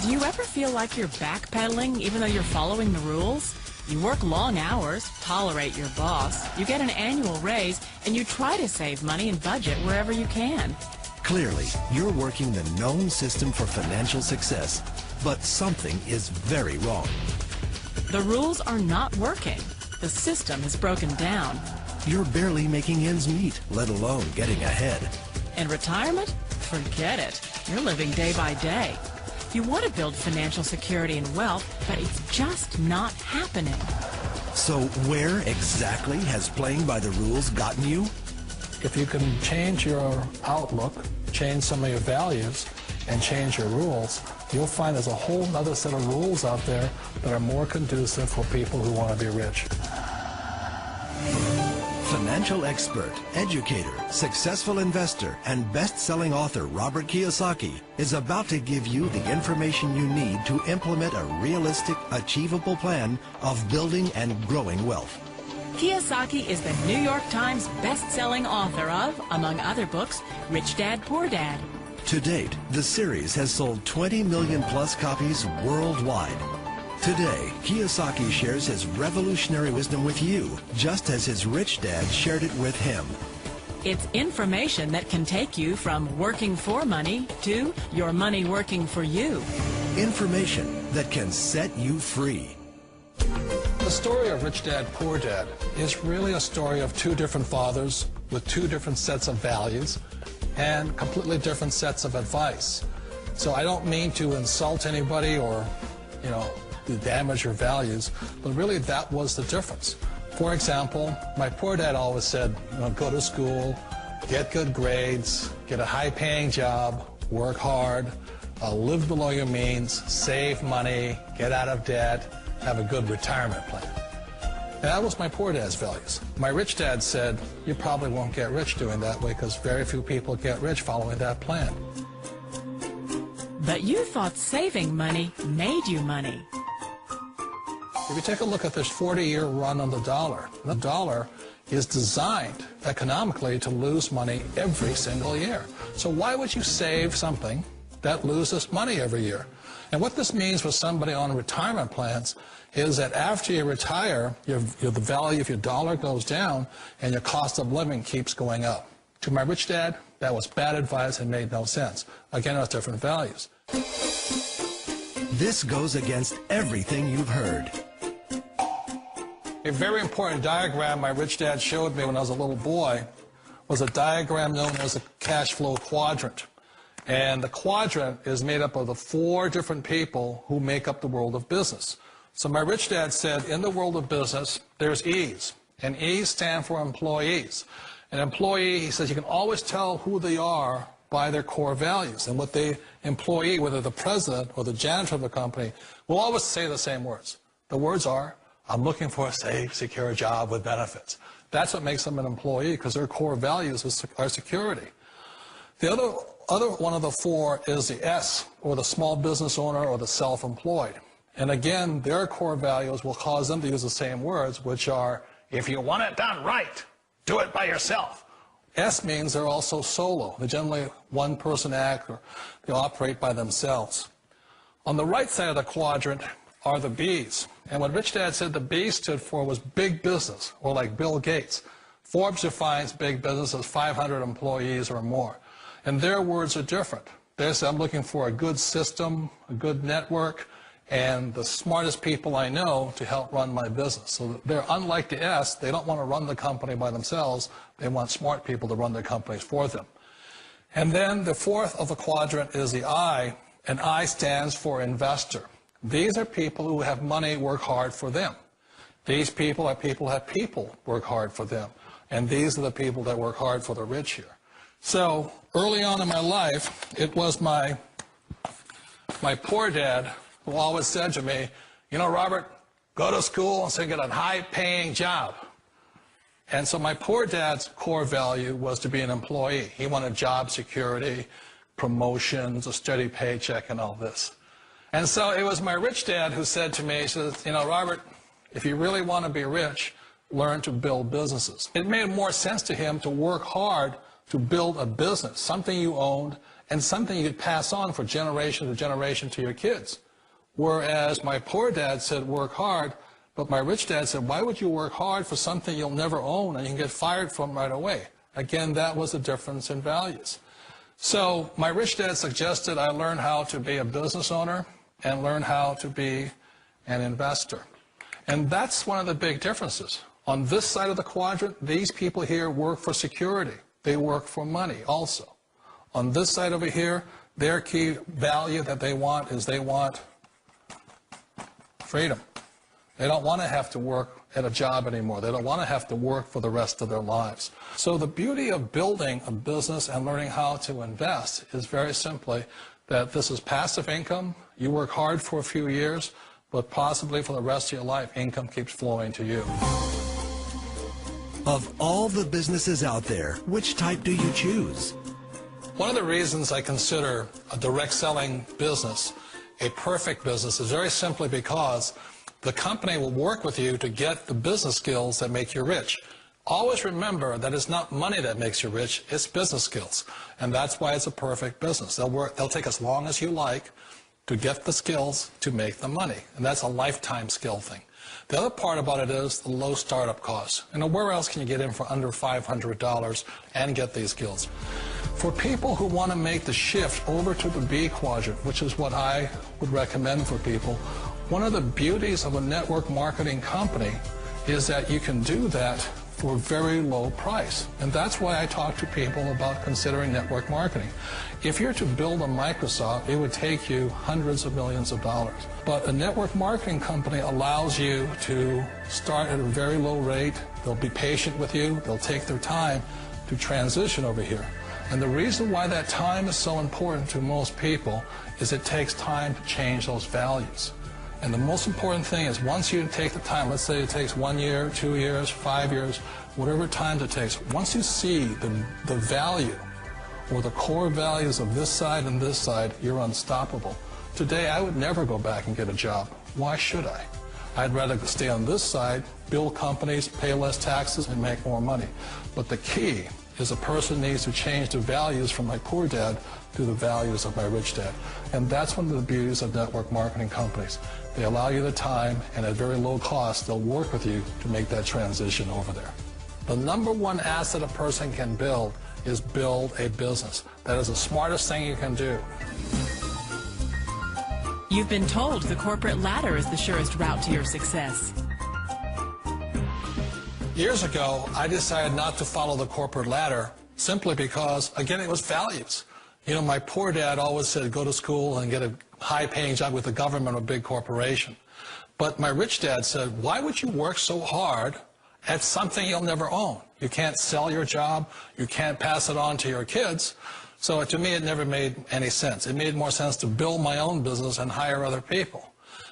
Do you ever feel like you're backpedaling even though you're following the rules? You work long hours, tolerate your boss, you get an annual raise, and you try to save money and budget wherever you can. Clearly, you're working the known system for financial success, but something is very wrong. The rules are not working. The system is broken down. You're barely making ends meet, let alone getting ahead. In retirement? Forget it. You're living day by day. You want to build financial security and wealth, but it's just not happening. So where exactly has playing by the rules gotten you? If you can change your outlook, change some of your values, and change your rules, you'll find there's a whole other set of rules out there that are more conducive for people who want to be rich. Financial expert, educator, successful investor, and best-selling author Robert Kiyosaki is about to give you the information you need to implement a realistic, achievable plan of building and growing wealth. Kiyosaki is the New York Times best-selling author of, among other books, Rich Dad, Poor Dad. To date, the series has sold 20 million plus copies worldwide. Today, Kiyosaki shares his revolutionary wisdom with you, just as his rich dad shared it with him. It's information that can take you from working for money to your money working for you. Information that can set you free. The story of Rich Dad, Poor Dad is really a story of two different fathers with two different sets of values and completely different sets of advice. So I don't mean to insult anybody or, to damage your values, but really that was the difference. For example, my poor dad always said, go to school, get good grades, get a high-paying job, work hard, live below your means, save money, get out of debt, have a good retirement plan. And that was my poor dad's values. My rich dad said, you probably won't get rich doing that way because very few people get rich following that plan. But you thought saving money made you money. If you take a look at this 40-year run on the dollar is designed economically to lose money every single year. So why would you save something that loses money every year? And what this means for somebody on retirement plans is that after you retire, the value of your dollar goes down and your cost of living keeps going up. To my rich dad, that was bad advice and made no sense. Again, it was different values. This goes against everything you've heard. A very important diagram my rich dad showed me when I was a little boy was a diagram known as a cash flow quadrant. And the quadrant is made up of the 4 different people who make up the world of business. So my rich dad said, in the world of business, there's E's. And E's stand for employees. An employee, he says, you can always tell who they are by their core values. And what the employee, whether the president or the janitor of the company, will always say the same words. The words are, I'm looking for a safe, secure job with benefits. That's what makes them an employee, because their core values are security. The other one of the 4 is the S, or the small business owner or the self-employed. And again, their core values will cause them to use the same words, which are, if you want it done right, do it by yourself. S means they're also solo. They're generally one-person act, or they operate by themselves. On the right side of the quadrant are the B's. And what Rich Dad said the B stood for was big business, or like Bill Gates. Forbes defines big business as 500 employees or more. And their words are different. They say, I'm looking for a good system, a good network, and the smartest people I know to help run my business. So they're unlike the S. They don't want to run the company by themselves. They want smart people to run their companies for them. And then the 4th of the quadrant is the I, and I stands for investor. These are people who have money work hard for them. These people are people who have people work hard for them. And these are the people that work hard for the rich here. So early on in my life, it was my poor dad who always said to me, Robert, go to school and so get a high-paying job. And so my poor dad's core value was to be an employee. He wanted job security, promotions, a steady paycheck, and all this. And so it was my rich dad who said to me, he says, Robert, if you really want to be rich, learn to build businesses. It made more sense to him to work hard to build a business, something you owned and something you could pass on for generation to generation to your kids. Whereas my poor dad said, work hard, but my rich dad said, why would you work hard for something you'll never own and you can get fired from right away? Again, that was the difference in values. So my rich dad suggested I learn how to be a business owner and learn how to be an investor. And that's one of the big differences. On this side of the quadrant, these people here work for security. They work for money also. On this side over here, their key value that they want is they want freedom. They don't want to have to work at a job anymore. They don't want to have to work for the rest of their lives. So the beauty of building a business and learning how to invest is very simply that this is passive income. You work hard for a few years, but possibly for the rest of your life, income keeps flowing to you. Of all the businesses out there, which type do you choose? One of the reasons I consider a direct selling business a perfect business is very simply because the company will work with you to get the business skills that make you rich. Always remember that it's not money that makes you rich, it's business skills. And that's why it's a perfect business. They'll take as long as you like to get the skills to make the money. And that's a lifetime skill thing. The other part about it is the low startup costs. You know, where else can you get in for under $500 and get these skills? For people who want to make the shift over to the B quadrant, which is what I would recommend for people, one of the beauties of a network marketing company is that you can do that for a very low price. And that's why I talk to people about considering network marketing. If you're to build a Microsoft, it would take you hundreds of millions of dollars. But a network marketing company allows you to start at a very low rate. They'll be patient with you. They'll take their time to transition over here. And the reason why that time is so important to most people is it takes time to change those values. And the most important thing is once you take the time, let's say it takes 1 year, 2 years, 5 years, whatever time it takes, once you see the value or the core values of this side and this side, you're unstoppable. Today, I would never go back and get a job. Why should I? I'd rather stay on this side, build companies, pay less taxes, and make more money. But the key is a person needs to change the values from my poor dad to the values of my rich dad. And that's one of the beauties of network marketing companies. They allow you the time, and at very low cost, they'll work with you to make that transition over there. The number one asset a person can build is build a business. That is the smartest thing you can do. You've been told the corporate ladder is the surest route to your success. Years ago, I decided not to follow the corporate ladder simply because, again, it was values. You know, my poor dad always said, go to school and get a high-paying job with the government or a big corporation. But my rich dad said, why would you work so hard at something you'll never own? You can't sell your job. You can't pass it on to your kids. So to me, it never made any sense. It made more sense to build my own business and hire other people.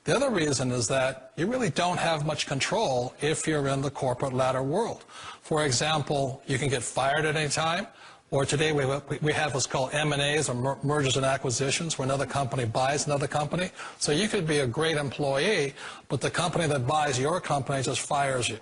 The other reason is that you really don't have much control if you're in the corporate ladder world. For example, you can get fired at any time, or today we have what's called M&As, or mergers and acquisitions, where another company buys another company. So you could be a great employee, but the company that buys your company just fires you.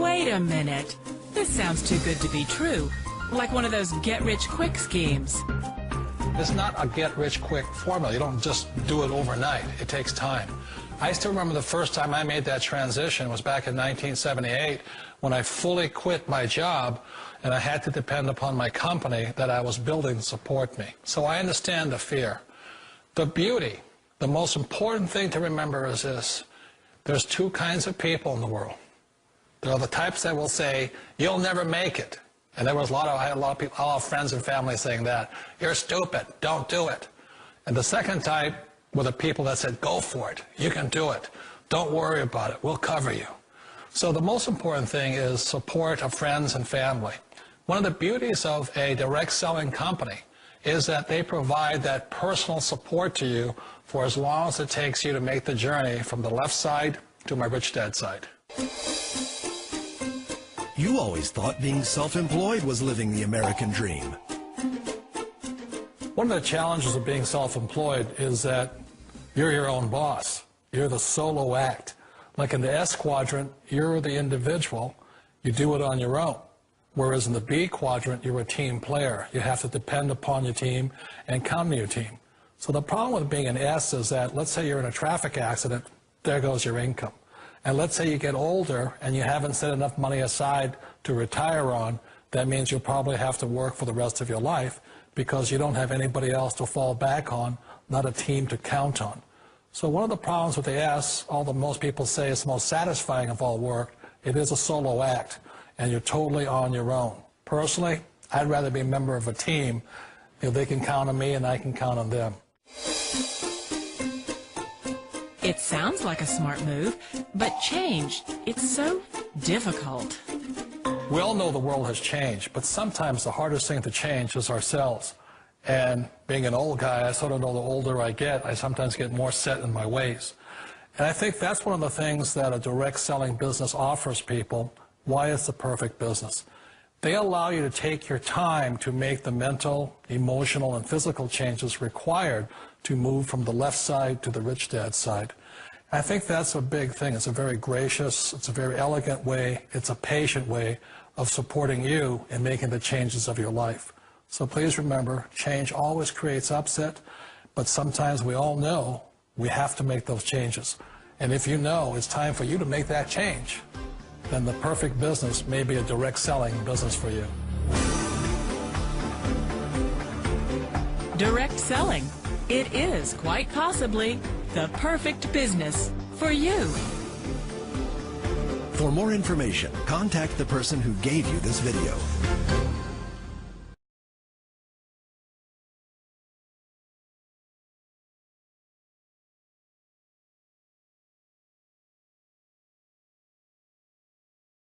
Wait a minute. This sounds too good to be true. Like one of those get-rich-quick schemes. It's not a get-rich-quick formula. You don't just do it overnight. It takes time. I still remember the first time I made that transition was back in 1978 when I fully quit my job and I had to depend upon my company that I was building to support me. So I understand the fear. The beauty, the most important thing to remember is this. There's two kinds of people in the world. There are the types that will say, you'll never make it. And there was I had a lot of people, all friends and family saying that. You're stupid. Don't do it. And the second type were the people that said, go for it. You can do it. Don't worry about it. We'll cover you. So the most important thing is support of friends and family. One of the beauties of a direct selling company is that they provide that personal support to you for as long as it takes you to make the journey from the left side to my rich dad side. You always thought being self-employed was living the American dream. One of the challenges of being self-employed is that you're your own boss. You're the solo act. Like in the S quadrant, you're the individual. You do it on your own. Whereas in the B quadrant, you're a team player. You have to depend upon your team and count on your team. So the problem with being an S is that, let's say you're in a traffic accident, there goes your income. And let's say you get older and you haven't set enough money aside to retire on, that means you'll probably have to work for the rest of your life because you don't have anybody else to fall back on, not a team to count on. So one of the problems with the S, although most people say it's the most satisfying of all work, it is a solo act, and you're totally on your own. Personally, I'd rather be a member of a team. They can count on me and I can count on them. It sounds like a smart move, but change, it's so difficult. We all know the world has changed, but sometimes the hardest thing to change is ourselves. And being an old guy, I sort of know the older I get, I sometimes get more set in my ways. And I think that's one of the things that a direct selling business offers people, why it's the perfect business. They allow you to take your time to make the mental, emotional, and physical changes required to move from the left side to the rich dad side. I think that's a big thing. It's a very gracious, it's a very elegant way, it's a patient way of supporting you in making the changes of your life. So please remember, change always creates upset, but sometimes we all know we have to make those changes. And if you know it's time for you to make that change, then the perfect business may be a direct selling business for you. Direct selling. It is quite possibly the perfect business for you. For more information, contact the person who gave you this video.